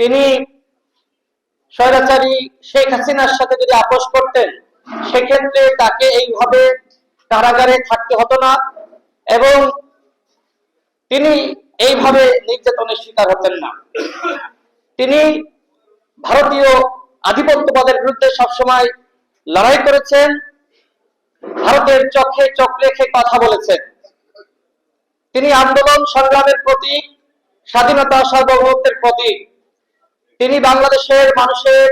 তিনি স্বৈরাচারী শেখ হাসিনার সাথে যদি আপোষ করতেন, সেক্ষেত্রে তাকে এইভাবে কারাগারে থাকতে হতো না এবং তিনি এইভাবে নির্যাতনের শিকার হতেন না। তিনি ভারতীয় আধিপত্যবাদের বিরুদ্ধে সবসময় লড়াই করেছেন, ভারতের চোখে চোখ রেখে কথা বলেছেন। তিনি আন্দোলন সংগ্রামের প্রতীক, স্বাধীনতা সার্বভৌমত্বের প্রতীক। তিনি বাংলাদেশের মানুষের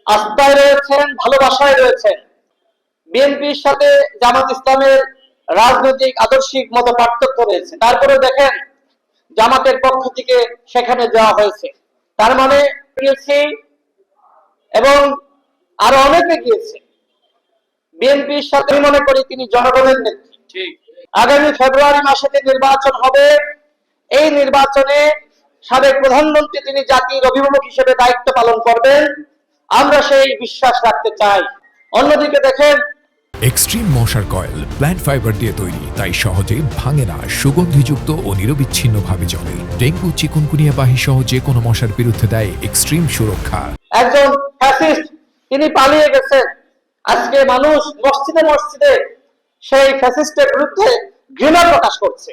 আস্থায় রয়েছেন, ভালোবাসায় রয়েছেন। বিএনপির সাথে জামাত ইসলামের রাজনৈতিক আদর্শিক মত পার্থক্য রয়েছে, তারপরে দেখেন জামাতের পক্ষ থেকে সেখানে যাওয়া হয়েছে। তার মানে গিয়েছি এবং আরো অনেকে গিয়েছে বিএনপির সাথে। মনে করি তিনি জনগণের নেত্রী। আগামী ফেব্রুয়ারি মাসে যে নির্বাচন হবে, এই নির্বাচনে সাবেক প্রধানমন্ত্রী তিনি জাতির অভিভাবক হিসেবে দায়িত্ব পালন করবেন, আমরা সেই বিশ্বাস রাখতে চাই। অন্যদিকে দেখেন এক্সট্রিম মশার কয়েল প্ল্যান্ট ফাইবার দিয়ে তৈরি, তাই সহজে ভাঙে না, সুগন্ধিযুক্ত ও নিরবিচ্ছিন্নভাবে জ্বলে। ডেঙ্গু, চিকুনগুনিয়া বাহি সহ যে কোনো মশার বিরুদ্ধে দেয় এক্সট্রিম সুরক্ষা। একজন ফ্যাসিস্ট তিনি পালিয়ে গেছেন, আজকে মানুষ মসজিদে মসজিদে সেই ফ্যাসিস্টের বিরুদ্ধে ঘৃণা প্রকাশ করছে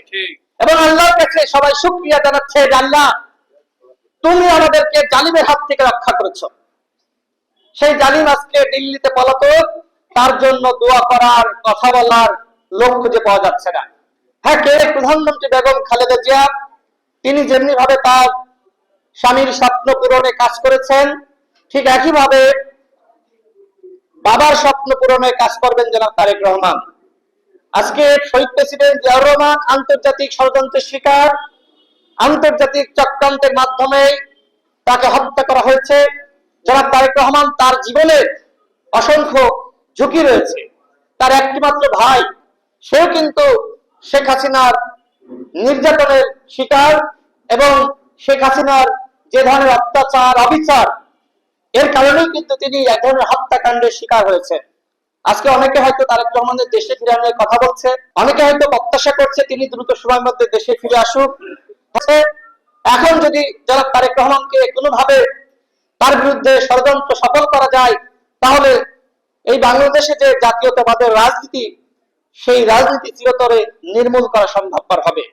এবং আল্লাহর কাছে সবাই শুকরিয়া জানাচ্ছে যে আল্লাহ, তুমি আমাদেরকে জালিমের হাত থেকে রক্ষা করেছো। সেই জালিম আজকে দিল্লিতে পলাতক, তার জন্য দোয়া করার, কথা বলার লোক খুঁজে পাওয়া যাচ্ছে না। হ্যাঁ, কে প্রধানমন্ত্রী বেগম খালেদা জিয়া তিনি যেমনি ভাবে তার স্বামীর স্বপ্ন পূরণে কাজ করেছেন, ঠিক একইভাবে বাবার স্বপ্ন পূরণে কাজ করবেন জনাব তারেক রহমান। আজকে শহীদ প্রেসিডেন্ট জিয়াউর রহমান আন্তর্জাতিক ষড়যন্ত্রের শিকার, আন্তর্জাতিক চক্রান্তের মাধ্যমে তাকে হত্যা করা হয়েছে। জনাব তারেক রহমান তার জীবনের অসংখ্য ঝুঁকি রয়েছে। তার একটিমাত্র ভাই, সেও কিন্তু শেখ হাসিনার নির্যাতনের শিকার এবং শেখ হাসিনার যে ধরনের অত্যাচার, অবিচার, এর কারণেই কিন্তু তিনি এক ধরনের হত্যাকাণ্ডের শিকার হয়েছে। আজকে অনেকে হয়তো তারেক রহমানের দেশে ফিরে আনার কথা বলছে, অনেকে হয়তো প্রত্যাশা করছে তিনি দ্রুত সময়ের মধ্যে দেশে ফিরে আসুক। এখন যদি জনাব তারেক রহমানকে কোনোভাবে তার বিরুদ্ধে ষড়যন্ত্র সফল করা যায়, তাহলে এই বাংলাদেশে যে জাতীয়তাবাদের রাজনীতি, সেই রাজনীতি চিরতরে নির্মূল করা সম্ভবপর হবে।